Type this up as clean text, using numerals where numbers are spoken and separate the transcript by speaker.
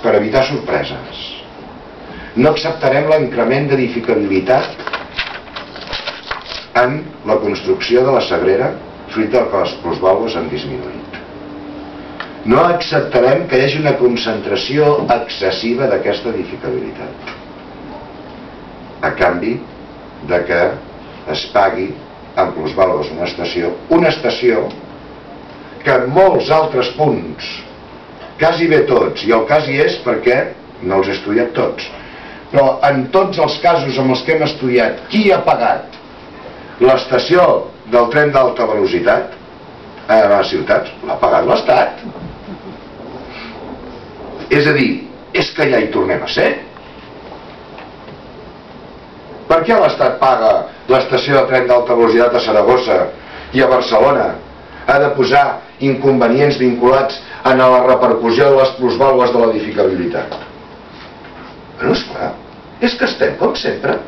Speaker 1: per evitar sorpreses. No acceptarem l'increment d'edificabilitat en la construcció de la Sagrera, fruit del que les plusvàlues han disminuït. No acceptarem que hi hagi una concentració excessiva d'aquesta edificabilitat, a canvi de que es pagui en plusvàlues una estació que en molts altres punts, quasi bé tots, i el quasi és perquè no els he estudiat tots, però en tots els casos en els que hem estudiat qui ha pagat l'estació del tren d'alta velocitat a les ciutats, l'ha pagat l'Estat. És a dir, és que ja hi tornem a ser. Per què l'Estat paga l'estació de tren d'alta velocitat a Saragossa i a Barcelona? Ha de posar inconvenients vinculats a la repercussió de les plusvàlues de l'edificabilitat. Bueno, esclar, és que estem com sempre.